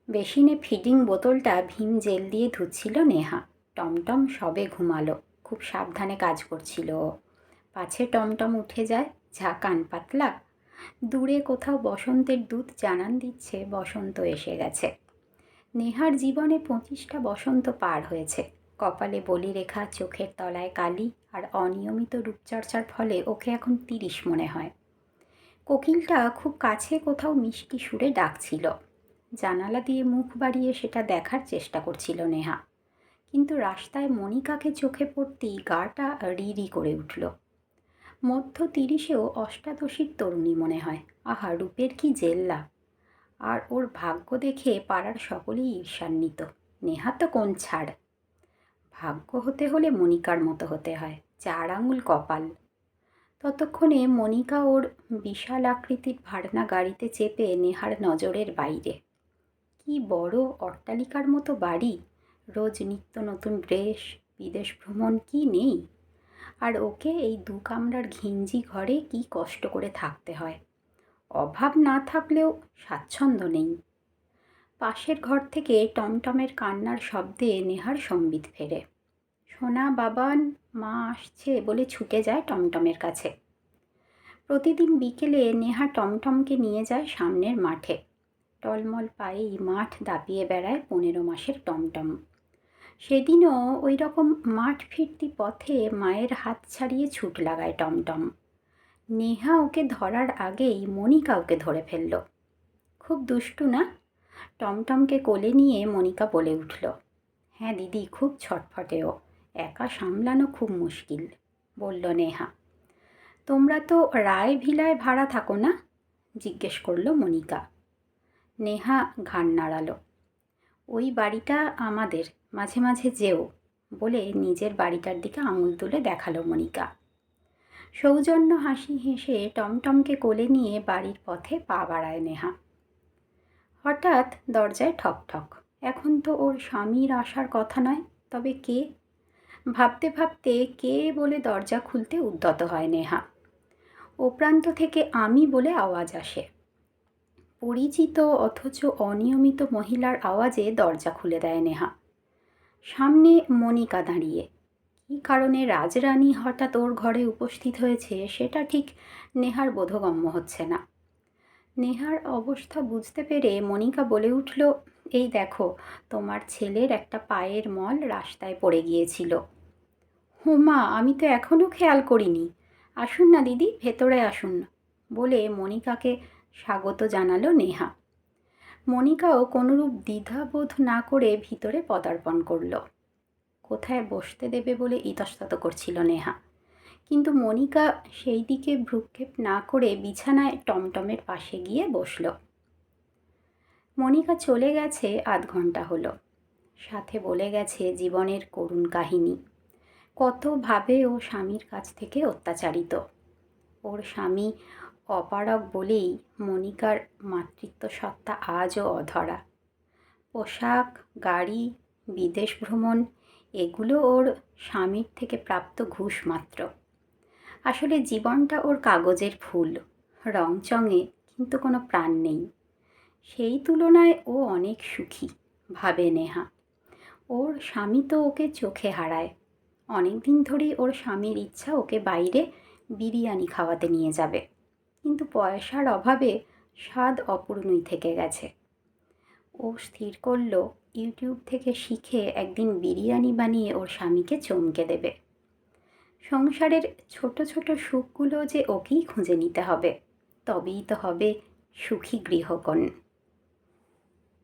বেসিনে feeding বোতলটা Bhim jail দিয়ে ধুচ্ছিল নেহা। টমটম সবে ঘুমালো, খুব সাবধানে কাজ করছিল ও। পাছে টমটম উঠে যায়, যা কান পাতলা। দূরে কোথাও বসন্তের দূত জানান দিচ্ছে বসন্ত এসে গেছে। নেহার জীবনে 25টা বসন্ত পার হয়েছে। কপালে বলিরেখা, চোখের তলায় কালি, আর অনিয়মিত রূপচর্চার ফলে ওকে এখন 30 মনে হয়। কোকিলটা খুব কাছে কোথাও মিষ্টি সুরে ডাকছিল। জানালা দিয়ে মুখ বাড়িয়ে সেটা দেখার চেষ্টা করছিল নেহা, কিন্তু রাস্তায় মনিকাকে চোখে পড়তেই গাটা রি করে উঠল। মধ্য 30-এও অষ্টাদশীর তরুণী মনে হয়। আহা, রূপের কি জেল্লা! আর ওর ভাগ্য দেখে পাড়ার সকলেই ঈর্ষান্বিত। নেহা তো কোন ছাড়। ভাগ্য হতে হলে মনিকার মতো হতে হয়, 4 আঙুল কপাল। ততক্ষণে মনিকা ওর বিশাল আকৃতির ভাড়না গাড়িতে চেপে নেহার নজরের বাইরে। কি বড় অট্টালিকার মতো বাড়ি, রোজ নিত্য নতুন ড্রেস, বিদেশ ভ্রমণ, কি নেই! আর ওকে এই 2 কামরার ঘিঞ্জি ঘরে কি কষ্ট করে থাকতে হয়। অভাব না থাকলেও স্বাচ্ছন্দ্য নেই। পাশের ঘর থেকে টমটমের কান্নার শব্দে নেহার সম্বিত ফেরে। সোনা বাবান, মা আসছে বলে ছুটে যায় টমটমের কাছে। প্রতিদিন বিকেলে নেহা টমটমকে নিয়ে যায় সামনের মাঠে। টলমল পায়েই মাঠ দাপিয়ে বেড়ায় 15 মাসের টমটম। সেদিনও ওই রকম মাঠ ফিরতি পথে মায়ের হাত ছাড়িয়ে ছুট লাগায় টমটম। নেহা ওকে ধরার আগেই মনিকা ওকে ধরে ফেলল। খুব দুষ্টু না? টমটমকে কোলে নিয়ে মনিকা বলে উঠল। হ্যাঁ দিদি, খুব ছটফটে ও, একা সামলানো খুব মুশকিল, বলল নেহা। তোমরা তো রায় ভিলায় ভাড়া থাকো না? জিজ্ঞেস করল মনিকা। নেহা ঘাড় নাড়াল। ওই বাড়িটা আমাদের, মাঝে মাঝে যেও, বলে নিজের বাড়িটার দিকে আঙুল তুলে দেখালো মনিকা। সৌজন্য হাসি হেসে টমটমকে কোলে নিয়ে বাড়ির পথে পা বাড়ায় নেহা। হঠাৎ দরজায় ঠক ঠক। এখন তো ওর স্বামীর আসার কথা নয়, তবে কে? ভাবতে ভাবতে কে বলে দরজা খুলতে উদ্যত হয় নেহা। ও প্রান্ত থেকে আমি বলে আওয়াজ আসে। পরিচিত অথচ অনিয়মিত মহিলার আওয়াজে দরজা খুলে দেয় নেহা। সামনে মনিকা দাঁড়িয়ে। কী কারণে রাজরানী হঠাৎ ওর ঘরে উপস্থিত হয়েছে সেটা ঠিক নেহার বোধগম্য হচ্ছে না। নেহার অবস্থা বুঝতে পেরে মনিকা বলে উঠল, এই দেখো, তোমার ছেলের একটা পায়ের মল রাস্তায় পড়ে গিয়েছিল। হুমা, আমি তো এখনও খেয়াল করিনি। আসুন না দিদি, ভেতরে আসুন, বলে মনিকাকে স্বাগত জানালো নেহা। মনিকাও কোনোরূপ দ্বিধাবোধ না করে ভিতরে পদার্পণ করল। কোথায় বসতে দেবে বলে ইতস্তত করছিল নেহা, কিন্তু মনিকা সেই দিকে ভ্রুক্ষেপ না করে বিছানায় টমটমের পাশে গিয়ে বসল। মনিকা চলে গেছে 1/2 ঘন্টা হলো। সাথে বলে গেছে জীবনের করুণ কাহিনী। কতভাবে ও স্বামীর কাছ থেকে অত্যাচারিত। ওর স্বামী অপারগ বলেই মনিকার মাতৃত্ব সত্তা আজও অধরা। পোশাক, গাড়ি, বিদেশ ভ্রমণ, এগুলো ওর স্বামীর থেকে প্রাপ্ত ঘুষ মাত্র। আসলে জীবনটা ওর কাগজের ফুল, রংচঙে, কিন্তু কোনো প্রাণ নেই। সেই তুলনায় ও অনেক সুখী, ভাবে নেহা। ওর স্বামী তো ওকে চোখে হারায়। অনেক দিন ধরেই ওর স্বামীর ইচ্ছা ওকে বাইরে বিরিয়ানি খাওয়াতে নিয়ে যাবে, কিন্তু পয়সার অভাবে স্বাদ অপূর্ণই থেকে গেছে। ও স্থির করল ইউটিউব থেকে শিখে একদিন বিরিয়ানি বানিয়ে ওর স্বামীকে চমকে দেবে। সংসারের ছোট ছোট সুখগুলো যে ওকেই খুঁজে নিতে হবে, তবেই তো হবে সুখী গৃহকোণ।